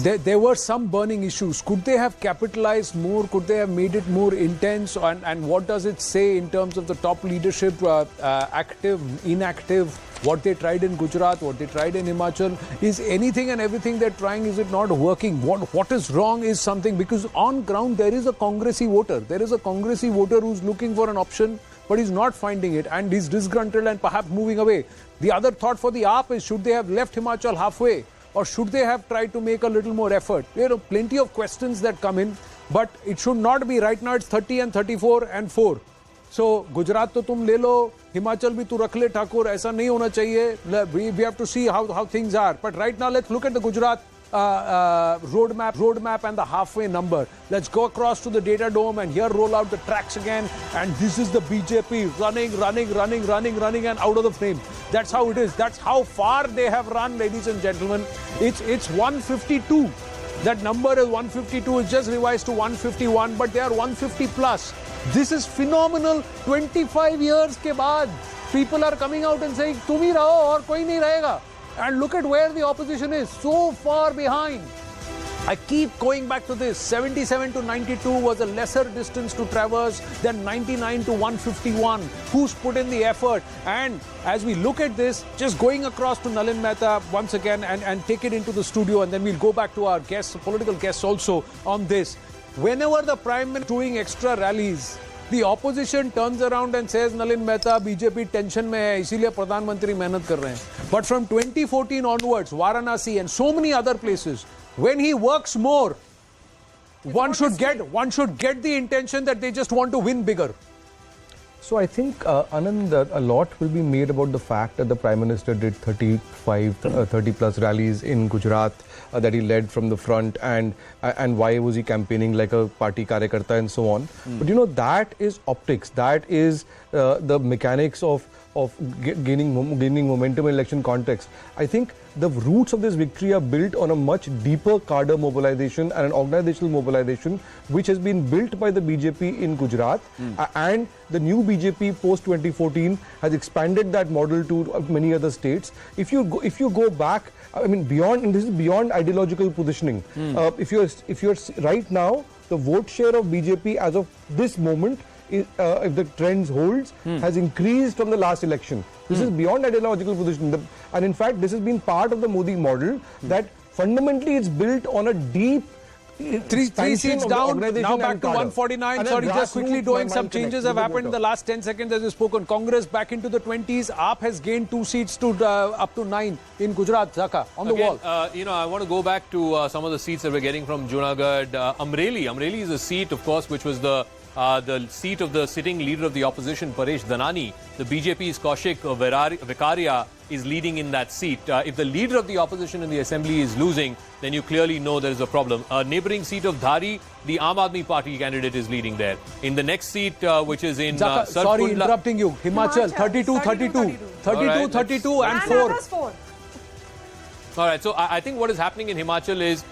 there were some burning issues. Could they have capitalized more? Could they have made it more intense? And what does it say in terms of the top leadership, active, inactive, what they tried in Gujarat, what they tried in Himachal? Is anything and everything they're trying, is it not working? What is wrong is something, because on ground there is a Congressi voter. There is a Congressi voter who's looking for an option, but he's not finding it, and he's disgruntled and perhaps moving away. The other thought for the AAP is, should they have left Himachal halfway? Or should they have tried to make a little more effort? You know, plenty of questions that come in, but it should not be. Right now it's 30 and 34 and 4. So Gujarat to tum le lo, Himachal bhi tu rakh le Thakur, aisa nahi hona chahiye. We have to see how things are. But right now let's look at the Gujarat roadmap and the halfway number. Let's go across to the data dome and here roll out the tracks again. And this is the BJP running and out of the frame. That's how it is. That's how far they have run, ladies and gentlemen. It's 152. That number is 152. It's just revised to 151, but they are 150 plus. This is phenomenal. 25 years ke baad, people are coming out and saying, "Tum hi raho aur koi nahi rahega." And look at where the opposition is, so far behind. I keep going back to this. 77 to 92 was a lesser distance to traverse than 99 to 151. Who's put in the effort? And as we look at this, just going across to Nalin Mehta once again and take it into the studio, and then we'll go back to our guests, political guests also on this. Whenever the Prime Minister is doing extra rallies, the opposition turns around and says, Nalin Mehta, BJP tension mein hai, isliye Pradhan Mantri mehnat kar rahe hain. But from 2014 onwards, Varanasi and so many other places, when he works more, one should get the intention that they just want to win bigger. So I think, Anand, a lot will be made about the fact that the Prime Minister did 30 plus rallies in Gujarat that he led from the front, and why was he campaigning like a party karyakarta and so on. But you know, that is optics. That is the mechanics of gaining momentum in election context. I think the roots of this victory are built on a much deeper cadre mobilization and an organizational mobilization which has been built by the BJP in Gujarat, and the new BJP post 2014 has expanded that model to many other states. If you go back, I mean, beyond, and this is beyond ideological positioning. If you're right now, the vote share of BJP as of this moment, if the trends holds, has increased from the last election. This is beyond ideological position, and in fact this has been part of the Modi model, that fundamentally it's built on a deep three seats down, now back to 149. Sorry, just quickly doing some changes have happened in the last 10 seconds as you spoken. Congress back into the 20s. AAP has gained 2 seats to up to 9 in Gujarat. Zaka, on the wall. I want to go back to some of the seats that we're getting from Junagadh. Amreli is a seat, of course, which was the seat of the sitting leader of the opposition, Paresh Dhanani. The BJP's Kaushik Vikaria is leading in that seat. If the leader of the opposition in the assembly is losing, then you clearly know there is a problem. A neighbouring seat of Dhari, the Aam Aadmi Party candidate is leading there. In the next seat, which is in sorry, interrupting you. Himachal, 32 and 4. All right, so I think what is happening in Himachal is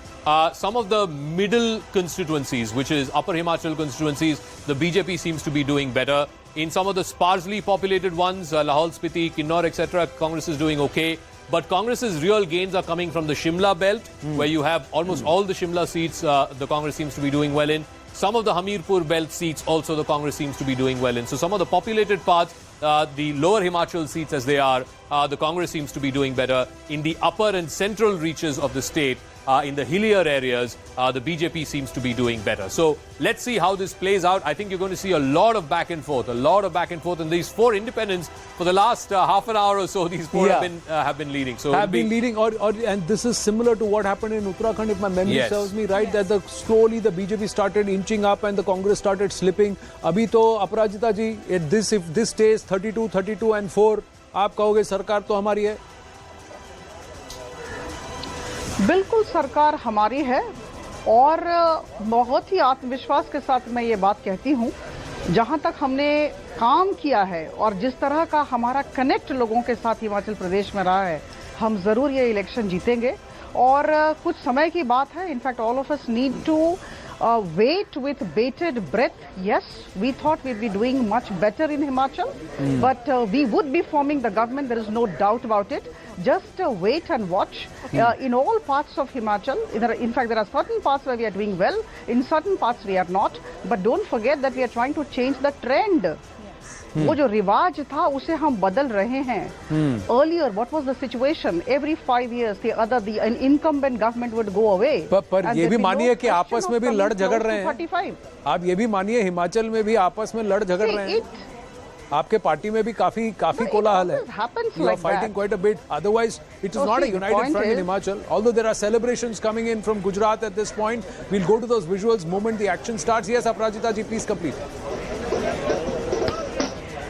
some of the middle constituencies, which is upper Himachal constituencies, the BJP seems to be doing better. In some of the sparsely populated ones, Lahaul Spiti, Kinnaur, etc., Congress is doing okay. But Congress's real gains are coming from the Shimla belt, where you have almost all the Shimla seats the Congress seems to be doing well in. Some of the Hamirpur belt seats also the Congress seems to be doing well in. So some of the populated parts, the lower Himachal seats as they are, the Congress seems to be doing better. In the upper and central reaches of the state, in the hillier areas, the BJP seems to be doing better. So let's see how this plays out. I think you're going to see a lot of back and forth, and these 4 independents for the last half an hour or so, these 4 have been leading. So and this is similar to what happened in Uttarakhand, if my memory serves me right, that slowly the BJP started inching up and the Congress started slipping. Abhi to Aprajita ji, if this stays 32 and 4, आप कहोगे सरकार तो हमारी है? बिल्कुल सरकार हमारी है, और बहुत ही आत्मविश्वास के साथ मैं ये बात कहती हूँ, जहाँ तक हमने काम किया है और जिस तरह का हमारा कनेक्ट लोगों के साथ हिमाचल प्रदेश में रहा है, हम ज़रूर ये इलेक्शन जीतेंगे. और कुछ समय की बात है. In fact all of us need to wait with bated breath. Yes, we thought we'd be doing much better in Himachal, but we would be forming the government. There is no doubt about it. Just wait and watch. In all parts of Himachal, in fact, there are certain parts where we are doing well, in certain parts we are not. But don't forget that we are trying to change the trend. वो जो रिवाज था उसे हम बदल रहे हैं. Earlier, what was the situation? Every 5 years, an incumbent government would go away. पर ये भी मानिए कि आपस में भी लड़ झगड़ रहे हैं. आप ये भी मानिए हिमाचल में भी आपस में लड़ झगड़ रहे हैं. आपके पार्टी में भी काफी कोलाहल है. You are fighting quite a bit. Otherwise, it is not a united front in Himachal. Although there are celebrations coming in from Gujarat at this point, we'll go to those visuals moment the action starts. Yes, Aprajita ji, please complete.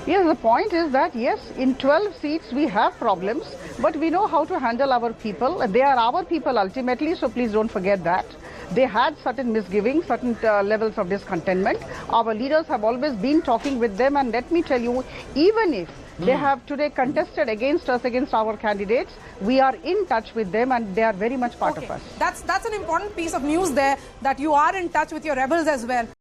Yes, the point is that, yes, in 12 seats we have problems, but we know how to handle our people. They are our people ultimately, so please don't forget that. They had certain misgivings, certain levels of discontentment. Our leaders have always been talking with them, and let me tell you, even if they have today contested against us, against our candidates, we are in touch with them and they are very much part of us. That's an important piece of news there, that you are in touch with your rebels as well.